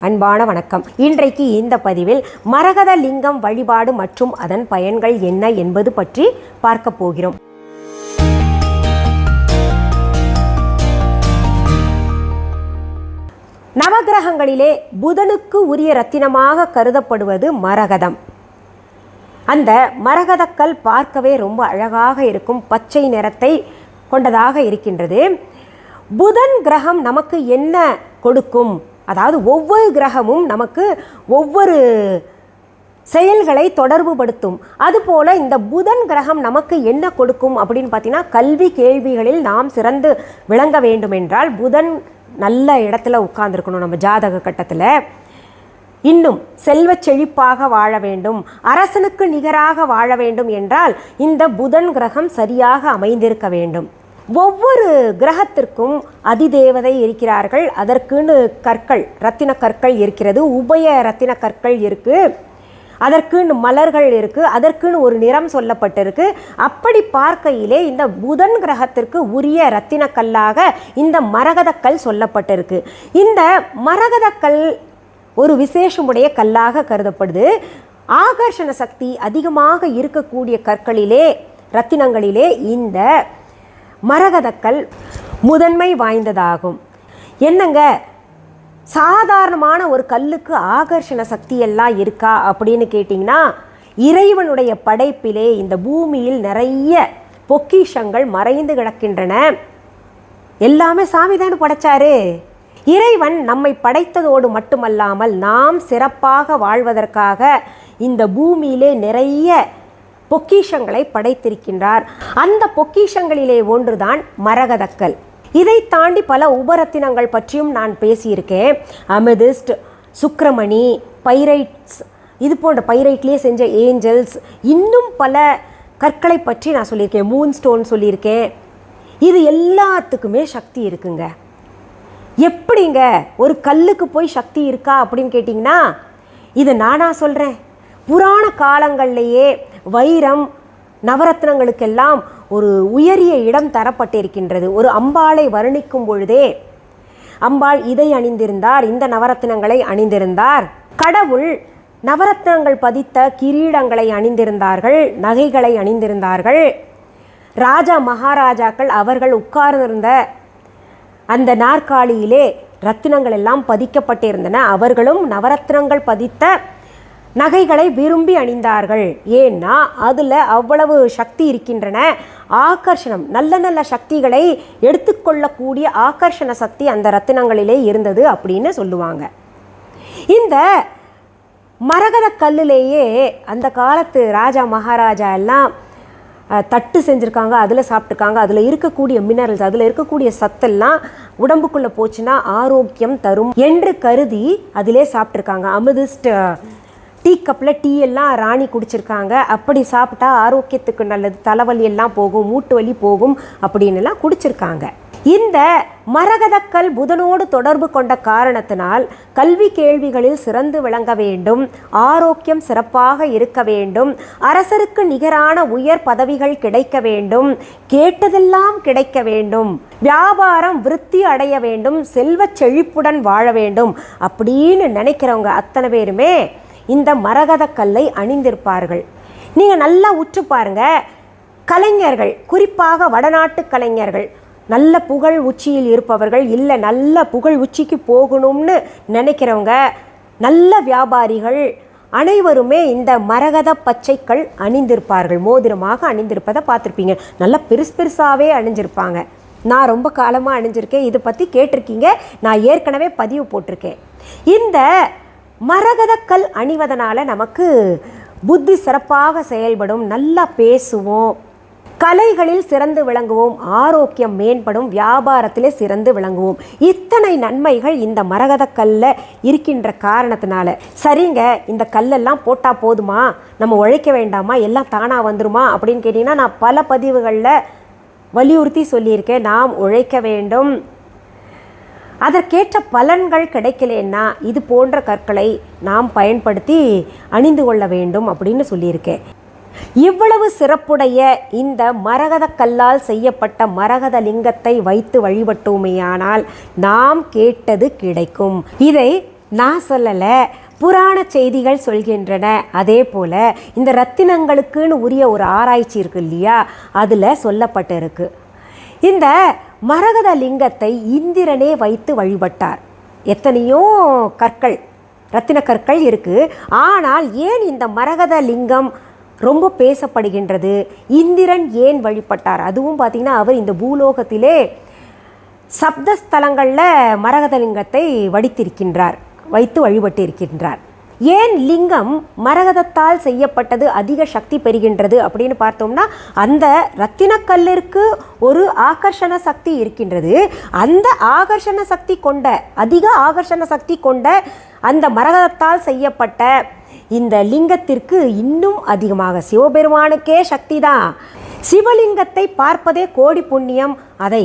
அன்பான வணக்கம். இன்றைக்கு இந்த பதிவில் மரகத லிங்கம் வழிபாடு மற்றும் அதன் பயன்கள் என்ன என்பது பற்றி பார்க்க போகிறோம். நவகிரகங்களிலே புதனுக்கு உரிய ரத்தினமாக கருதப்படுவது மரகதம். அந்த மரகதக்கல் பார்க்கவே ரொம்ப அழகாக இருக்கும், பச்சை நிறத்தை கொண்டதாக இருக்கின்றது. புதன் கிரகம் நமக்கு என்ன கொடுக்கும்? அதாவது ஒவ்வொரு கிரகமும் நமக்கு ஒவ்வொரு செயல்களை தொடர்பு படுத்தும். அதுபோல் இந்த புதன் கிரகம் நமக்கு என்ன கொடுக்கும் அப்படின்னு பார்த்தீங்கன்னா, கல்வி கேள்விகளில் நாம் சிறந்து விளங்க வேண்டும் என்றால் புதன் நல்ல இடத்துல உட்கார்ந்துருக்கணும் நம்ம ஜாதக கட்டத்தில். இன்னும் செல்வ செழிப்பாக வாழ வேண்டும், அரசனுக்கு நிகராக வாழ வேண்டும் என்றால் இந்த புதன் கிரகம் சரியாக அமைந்திருக்க வேண்டும். ஒவ்வொரு கிரகத்திற்கும் அதிதேவதை இருக்கிறார்கள். அதற்குன்னு கற்கள், ரத்தின கற்கள் இருக்கிறது, உபய ரத்தின கற்கள் இருக்குது, அதற்குன்னு மலர்கள் இருக்குது, அதற்குன்னு ஒரு நிறம் சொல்லப்பட்டிருக்கு. அப்படி பார்க்கையிலே இந்த புதன் கிரகத்திற்கு உரிய ரத்தின கல்லாக இந்த மரகதக்கல் சொல்லப்பட்டிருக்கு. இந்த மரகதக்கல் ஒரு விசேஷமுடைய கல்லாக கருதப்படுது. ஆகர்ஷண சக்தி அதிகமாக இருக்கக்கூடிய கற்களிலே, ரத்தினங்களிலே இந்த மரகதக்கல் முதன்மை வாய்ந்ததாகும். என்னங்க, சாதாரணமான ஒரு கல்லுக்கு ஆகர்ஷண சக்தி எல்லாம் இருக்கா அப்படின்னு கேட்டிங்கன்னா, இறைவனுடைய படைப்பிலே இந்த பூமியில் நிறைய பொக்கிஷங்கள் மறைந்து கிடக்கின்றன. எல்லாமே சாமி தானே படைச்சாரு. இறைவன் நம்மை படைத்ததோடு மட்டுமல்லாமல் நாம் சிறப்பாக வாழ்வதற்காக இந்த பூமியிலே நிறைய பொக்கிஷங்களை படைத்திருக்கின்றார். அந்த பொக்கிஷங்களிலே ஒன்றுதான் மரகதக்கல். இதை தாண்டி பல உபரத்தினங்கள் பற்றியும் நான் பேசியிருக்கேன். அமெதிஸ்ட், சுக்கிரமணி, பைரைட்ஸ், இது போன்ற பைரைட்லேயே செஞ்ச ஏஞ்சல்ஸ், இன்னும் பல கற்களை பற்றி நான் சொல்லியிருக்கேன். மூன் ஸ்டோன் சொல்லியிருக்கேன். இது எல்லாத்துக்குமே சக்தி இருக்குங்க. எப்படிங்க ஒரு கல்லுக்கு போய் சக்தி இருக்கா அப்படின்னு கேட்டிங்கன்னா, இதை நானா சொல்கிறேன். புராண காலங்கள்லேயே வைரம், நவரத்னங்களுக்கெல்லாம் ஒரு உயரிய இடம் தரப்பட்டிருக்கின்றது. ஒரு அம்பாளை வர்ணிக்கும் பொழுதே அம்பாள் இதை அணிந்திருந்தார், இந்த நவரத்னங்களை அணிந்திருந்தார். கடவுள் நவரத்னங்கள் பதித்த கிரீடங்களை அணிந்திருந்தார்கள், நகைகளை அணிந்திருந்தார்கள். ராஜா மகாராஜாக்கள் அவர்கள் உட்கார்ந்திருந்த அந்த நாற்காலியிலே ரத்தினங்கள் எல்லாம் பதிக்கப்பட்டிருந்தன. அவர்களும் நவரத்னங்கள் பதித்த நகைகளை விரும்பி அணிந்தார்கள். ஏன்னா அதில் அவ்வளவு சக்தி இருக்கின்றன. ஆகர்ஷணம், நல்ல நல்ல சக்திகளை எடுத்துக்கொள்ளக்கூடிய ஆகர்ஷண சக்தி அந்த ரத்தினங்களிலே இருந்தது அப்படின்னு சொல்லுவாங்க. இந்த மரகத கல்லுலேயே அந்த காலத்து ராஜா மகாராஜா எல்லாம் தட்டு செஞ்சுருக்காங்க, அதில் சாப்பிட்டுருக்காங்க. அதில் இருக்கக்கூடிய மினரல்ஸ், அதில் இருக்கக்கூடிய சத்தெல்லாம் உடம்புக்குள்ளே போச்சுன்னா ஆரோக்கியம் தரும் என்று கருதி அதிலே சாப்பிட்ருக்காங்க. அமிர்திஸ்ட் டீ கப்பில் டீ எல்லாம் ராணி குடிச்சிருக்காங்க. அப்படி சாப்பிட்டா ஆரோக்கியத்துக்கு நல்லது, தலைவலி எல்லாம் போகும், மூட்டு வலி போகும் அப்படின்னுலாம் குடிச்சிருக்காங்க. இந்த மரகதக்கல் புதனோடு தொடர்பு கொண்ட காரணத்தினால் கல்வி கேள்விகளில் சிறந்து விளங்க வேண்டும், ஆரோக்கியம் சிறப்பாக இருக்க வேண்டும், அரசருக்கு நிகரான உயர் பதவிகள் கிடைக்க வேண்டும், கேட்டதெல்லாம் கிடைக்க வேண்டும், வியாபாரம் விருத்தி அடைய வேண்டும், செல்வ செழிப்புடன் வாழ வேண்டும் அப்படின்னு நினைக்கிறவங்க அத்தனை பேருமே இந்த மரகதக்கல்லை அணிந்திருப்பார்கள். நீங்கள் நல்லா உற்று பாருங்க. கலைஞர்கள், குறிப்பாக வடநாட்டு கலைஞர்கள், நல்ல புகழ் உச்சியில் இருப்பவர்கள், இல்லை நல்ல புகழ் உச்சிக்கு போகணும்னு நினைக்கிறவங்க, நல்ல வியாபாரிகள் அனைவருமே இந்த மரகத பச்சைக்கல் அணிந்திருப்பார்கள். மோதிரமாக அணிந்திருப்பதை பார்த்துருப்பீங்க. நல்லா பெருசாகவே அணிஞ்சிருப்பாங்க. நான் ரொம்ப காலமாக அணிஞ்சிருக்கேன், இதை பற்றி கேட்டிருக்கீங்க, நான் ஏற்கனவே பதிவு போட்டிருக்கேன். இந்த மரகதக்கல் அணிவதனால நமக்கு புத்தி சிறப்பாக செயல்படும், நல்லா பேசுவோம், கலைகளில் சிறந்து விளங்குவோம், ஆரோக்கியம் மேம்படும், வியாபாரத்திலே சிறந்து விளங்குவோம். இத்தனை நன்மைகள் இந்த மரகதக்கல்ல இருக்கின்ற காரணத்தினால, சரிங்க இந்த கல்லெல்லாம் போட்டால் போதுமா, நம்ம உழைக்க வேண்டாமா, எல்லாம் தானாக வந்துருமா அப்படின்னு கேட்டிங்கன்னா, நான் பல பதிவுகளில் வலியுறுத்தி சொல்லியிருக்கேன். நாம் உழைக்க வேண்டும், அதற்கேற்ற பலன்கள் கிடைக்கலன்னா இது போன்ற கற்களை நாம் பயன்படுத்தி அணிந்து கொள்ள வேண்டும் அப்படின்னு சொல்லியிருக்கேன். இவ்வளவு சிறப்புடைய இந்த மரகத கல்லால் செய்யப்பட்ட மரகத லிங்கத்தை வைத்து வழிபட்டோமேயானால் நாம் கேட்டது கிடைக்கும். இதை நான் சொல்லலை, புராண செய்திகள் சொல்கின்றன. அதே போல் இந்த ரத்தினங்களுக்குன்னு உரிய ஒரு ஆராய்ச்சி இருக்கு இல்லையா, அதில் சொல்லப்பட்டிருக்கு. இந்த மரகத லிங்கத்தை இந்திரனே வைத்து வழிபட்டார். எத்தனையோ கற்கள், ரத்தின கற்கள் இருக்குது. ஆனால் ஏன் இந்த மரகத லிங்கம் ரொம்ப பேசப்படுகின்றது? இந்திரன் ஏன் வழிபட்டார்? அதுவும் பார்த்திங்கன்னா அவர் இந்த பூலோகத்திலே சப்தஸ்தலங்களில் மரகத லிங்கத்தை வைத்து வழிபட்டு இருக்கின்றார். ஏன் லிங்கம் மரகதத்தால் செய்யப்பட்டது அதிக சக்தி பெறுகின்றது அப்படின்னு பார்த்தோம்னா, அந்த ரத்தினக்கல்லிற்கு ஒரு ஆகர்ஷண சக்தி இருக்கின்றது. அந்த அதிக ஆகர்ஷண சக்தி கொண்ட அந்த மரகதத்தால் செய்யப்பட்ட இந்த லிங்கத்திற்கு இன்னும் அதிகமாக சிவபெருமானுக்கே சக்தி தான். சிவலிங்கத்தை பார்ப்பதே கோடி புண்ணியம். அதை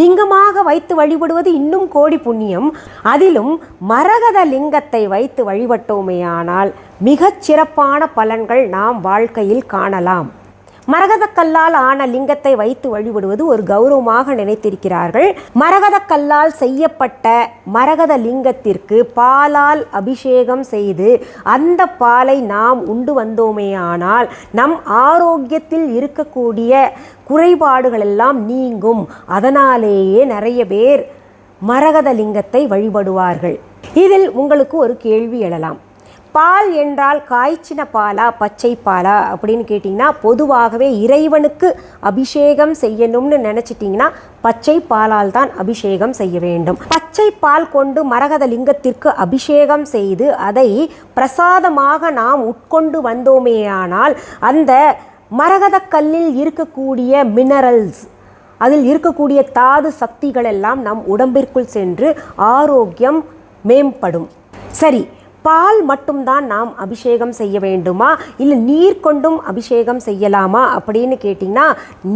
லிங்கமாக வைத்து வழிபடுவது இன்னும் கோடி புண்ணியம். அதிலும் மரகத லிங்கத்தை வைத்து வழிபட்டோமேயானால் மிகச் சிறப்பான பலன்கள் நாம் வாழ்க்கையில் காணலாம். மரகதக்கல்லால் ஆன லிங்கத்தை வைத்து வழிபடுவது ஒரு கௌரவமாக நினைத்திருக்கிறார்கள். மரகதக்கல்லால் செய்யப்பட்ட மரகத லிங்கத்திற்கு பாலால் அபிஷேகம் செய்து அந்த பாலை நாம் உண்டு வந்தோமேயானால் நம் ஆரோக்கியத்தில் இருக்கக்கூடிய குறைபாடுகள் எல்லாம் நீங்கும். அதனாலேயே நிறைய பேர் மரகத லிங்கத்தை வழிபடுவார்கள். இதில் உங்களுக்கு ஒரு கேள்வி எழலாம். பால் என்றால் காய்ச்சின பாலா பச்சை பாலா அப்படின்னு கேட்டிங்கன்னா, பொதுவாகவே இறைவனுக்கு அபிஷேகம் செய்யணும்னு நினச்சிட்டிங்கன்னா பச்சை பாலால் தான் அபிஷேகம் செய்ய வேண்டும். பச்சை பால் கொண்டு மரகத லிங்கத்திற்கு அபிஷேகம் செய்து அதை பிரசாதமாக நாம் உட்கொண்டு வந்தோமேயானால் அந்த மரகத கல்லில் இருக்கக்கூடிய மினரல்ஸ், அதில் இருக்கக்கூடிய தாது சக்திகள் எல்லாம் நம் உடம்பிற்குள் சென்று ஆரோக்கியம் மேம்படும். சரி, பால் மட்டும்தான் நாம் அபிஷேகம் செய்ய வேண்டுமா, இல்லை நீர் கொண்டும் அபிஷேகம் செய்யலாமா அப்படின்னு கேட்டிங்கன்னா,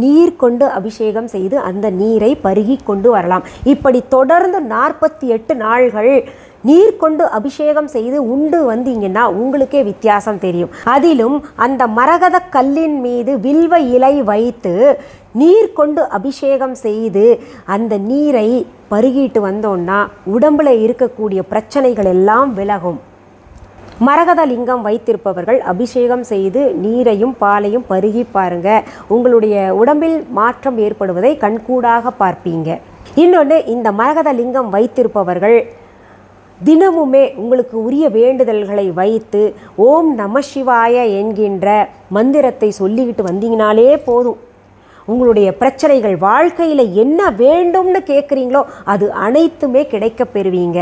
நீர் கொண்டு அபிஷேகம் செய்து அந்த நீரை பருகி கொண்டு வரலாம். இப்படி தொடர்ந்து 48 நாள்கள் நீர் கொண்டு அபிஷேகம் செய்து உண்டு வந்தீங்கன்னா உங்களுக்கே வித்தியாசம் தெரியும். அதிலும் அந்த மரகத கல்லின் மீது வில்வ இலை வைத்து நீர் கொண்டு அபிஷேகம் செய்து அந்த நீரை பருகிட்டு வந்தோன்னா உடம்புல இருக்கக்கூடிய பிரச்சனைகள் எல்லாம் விலகும். மரகத லிங்கம் வைத்திருப்பவர்கள் அபிஷேகம் செய்து நீரையும் பாலையும் பருகி பாருங்க, உங்களுடைய உடம்பில் மாற்றம் ஏற்படுவதை கண்கூடாக பார்ப்பீங்க. இன்னொன்று, இந்த மரகத லிங்கம் வைத்திருப்பவர்கள் தினமுமே உங்களுக்கு உரிய வேண்டுதல்களை வைத்து ஓம் நம சிவாய என்கின்ற மந்திரத்தை சொல்லிக்கிட்டு வந்தீங்கனாலே போதும். உங்களுடைய பிரச்சனைகள், வாழ்க்கையில் என்ன வேண்டும்னு கேட்குறீங்களோ அது அனைத்துமே கிடைக்க பெறுவீங்க.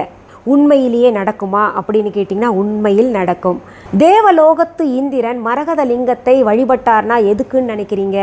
உண்மையிலேயே நடக்குமா அப்படின்னு கேட்டிங்கன்னா உண்மையில் நடக்கும். தேவலோகத்து இந்திரன் மரகத லிங்கத்தை வழிபட்டார்னா எதுக்குன்னு நினைக்கிறீங்க?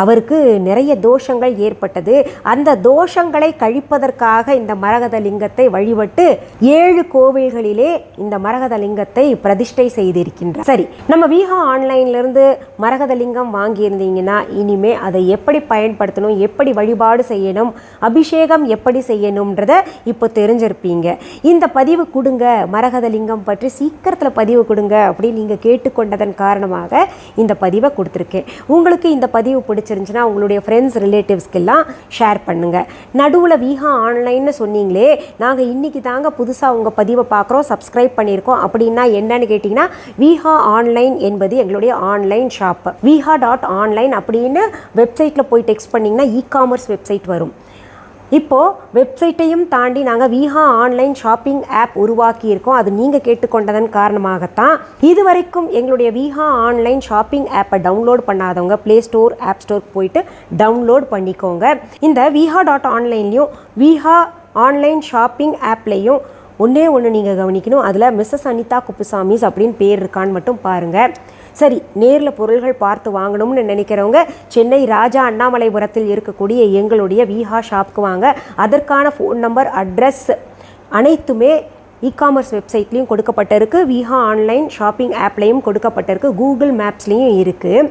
அவருக்கு நிறைய தோஷங்கள் ஏற்பட்டது. அந்த தோஷங்களை கழிப்பதற்காக இந்த மரகத லிங்கத்தை வழிபட்டு 7 கோவில்களிலே இந்த மரகத லிங்கத்தை பிரதிஷ்டை செய்திருக்கின்றார். சரி, நம்ம விஹா ஆன்லைன்லேருந்து மரகத லிங்கம் வாங்கியிருந்தீங்கன்னா இனிமே அதை எப்படி பயன்படுத்தணும், எப்படி வழிபாடு செய்யணும், அபிஷேகம் எப்படி செய்யணும்ன்றதை இப்போ தெரிஞ்சிருப்பீங்க. இந்த பதிவு கொடுங்க, மரகத லிங்கம் பற்றி சீக்கிரத்தில் பதிவு கொடுங்க அப்படின்னு நீங்கள் கேட்டுக்கொண்டதன் காரணமாக இந்த பதிவை கொடுத்துருக்கேன். உங்களுக்கு இந்த பதிவு பிடிச்சிருந்துச்சுன்னா உங்களுடைய ஃப்ரெண்ட்ஸ் ரிலேட்டிவ்ஸ்க்கெல்லாம் ஷேர் பண்ணுங்கள். நடுவில் விஹா ஆன்லைன்னு சொன்னீங்களே, நாங்கள் இன்றைக்கி தாங்க புதுசாக உங்கள் பதிவை பார்க்குறோம், சப்ஸ்கிரைப் பண்ணியிருக்கோம் அப்படின்னா என்னன்னு கேட்டிங்கன்னா, விஹா ஆன்லைன் என்பது எங்களுடைய ஆன்லைன் ஷாப். viha.online அப்படின்னு வெப்சைட்டில் போய் டெக்ஸ்ட் பண்ணிங்கன்னா இ-காமர்ஸ் வெப்சைட் வரும். இப்போது வெப்சைட்டையும் தாண்டி நாங்கள் விஹா ஆன்லைன் ஷாப்பிங் ஆப் உருவாக்கியிருக்கோம். அது நீங்கள் கேட்டுக்கொண்டதன் காரணமாகத்தான். இதுவரைக்கும் எங்களுடைய விஹா ஆன்லைன் ஷாப்பிங் ஆப்பை டவுன்லோட் பண்ணாதவங்க ப்ளே ஸ்டோர், ஆப் ஸ்டோருக்கு போயிட்டு டவுன்லோட் பண்ணிக்கோங்க. இந்த viha.onlineலையும் விஹா ஆன்லைன் ஷாப்பிங் ஆப்லேயும் ஒன்று நீங்கள் கவனிக்கணும். அதில் மிஸ்ஸஸ் அனிதா குப்புசாமிஸ் அப்படின்னு பேர் இருக்கான்னு மட்டும் பாருங்கள். சரி, நேரில் பொருள்கள் பார்த்து வாங்கணும்னு நினைக்கிறவங்க சென்னை ராஜா அண்ணாமலைபுரத்தில் இருக்கக்கூடிய எங்களுடைய விஹா ஷாப்க்கு வாங்க. அதற்கான ஃபோன் நம்பர், அட்ரஸ் அனைத்துமே இ-காமர்ஸ் வெப்சைட்லேயும் கொடுக்கப்பட்டிருக்கு, விஹா ஆன்லைன் ஷாப்பிங் ஆப்லேயும் கொடுக்கப்பட்டிருக்கு, கூகுள் மேப்ஸ்லேயும் இருக்குது.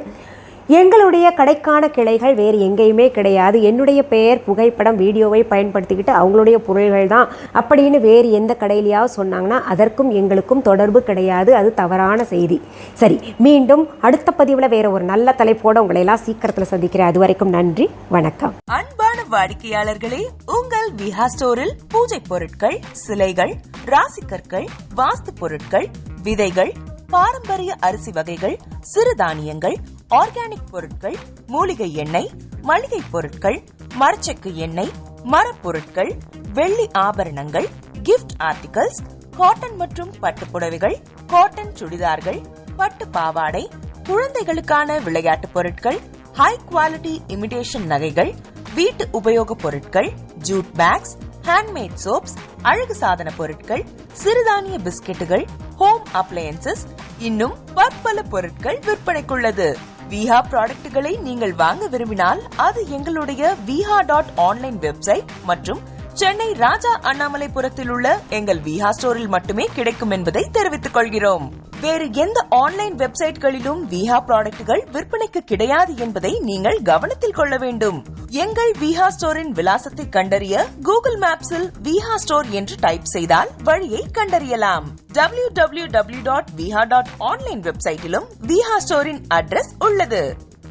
எங்களுடைய கடைக்கான கிளைகள் வேறு எங்கேயுமே கிடையாது. என்னுடைய பெயர், புகைப்படம், வீடியோவை பயன்படுத்திக்கிட்டு அவங்களுடைய பொருள்கள் தான் அப்படின்னு வேறு எந்த கடையிலையாவது சொன்னாங்கன்னா அதற்கும் எங்களுக்கும் தொடர்பு கிடையாது. அது தவறான செய்தி. சரி, மீண்டும் அடுத்த பதிவில் வேற ஒரு நல்ல தலைப்போடு உங்களை எல்லாம் சீக்கிரத்தில் சந்திக்கிறேன். அது வரைக்கும் நன்றி, வணக்கம். அன்பான வாடிக்கையாளர்களே, உங்கள் விஹா ஸ்டோரில் பூஜை பொருட்கள், சிலைகள், ராசிக்கற்கள், வாஸ்து பொருட்கள், விதைகள், பாரம்பரிய அரிசி வகைகள், சிறுதானியங்கள், ஆர்கானிக் பொருட்கள், மூலிகை எண்ணெய், மளிகை பொருட்கள், மரச்செக்கு எண்ணெய், மரப்பொருட்கள், வெள்ளி ஆபரணங்கள், கிஃப்ட் ஆர்டிகல்ஸ், காட்டன் மற்றும் பட்டு புடவைகள், காட்டன் சுடிதார்கள், பட்டு பாவாடை, குழந்தைகளுக்கான விளையாட்டு பொருட்கள், ஹை குவாலிட்டி இமிடேஷன் நகைகள், வீட்டு உபயோக பொருட்கள், ஜூட் பேக்ஸ், ஹேண்ட்மேட் சோப்ஸ், அழகு சாதன பொருட்கள், சிறுதானிய பிஸ்கெட்டுகள், ஹோம் அப்ளையன்சஸ், இன்னும் பற்பல பொருட்கள் விற்பனைக்குள்ளது. விஹா ப்ராடக்ட்களை நீங்கள் வாங்க விரும்பினால் அது எங்களுடைய viha.online வெப்சைட் மற்றும் சென்னை ராஜா அண்ணாமலைபுரத்தில் உள்ள எங்கள் விஹா ஸ்டோரில் மட்டுமே கிடைக்கும் என்பதை தெரிவித்துக் கொள்கிறோம். வேறு எந்த ஆன்லைன் வெப்சைட்களிலும் விஹா ப்ராடக்ட்கள் விற்பனைக்கு கிடையாது என்பதை நீங்கள் கவனத்தில் கொள்ள வேண்டும். எங்கள் விஹா ஸ்டோரின் விலாசத்தை கண்டறிய கூகுள் மேப்ஸில் விஹா ஸ்டோர் என்று டைப் செய்தால் வழியை கண்டறியலாம். www.viha.online வெப்சைட்டிலும் விஹா ஸ்டோரின் அட்ரஸ் உள்ளது.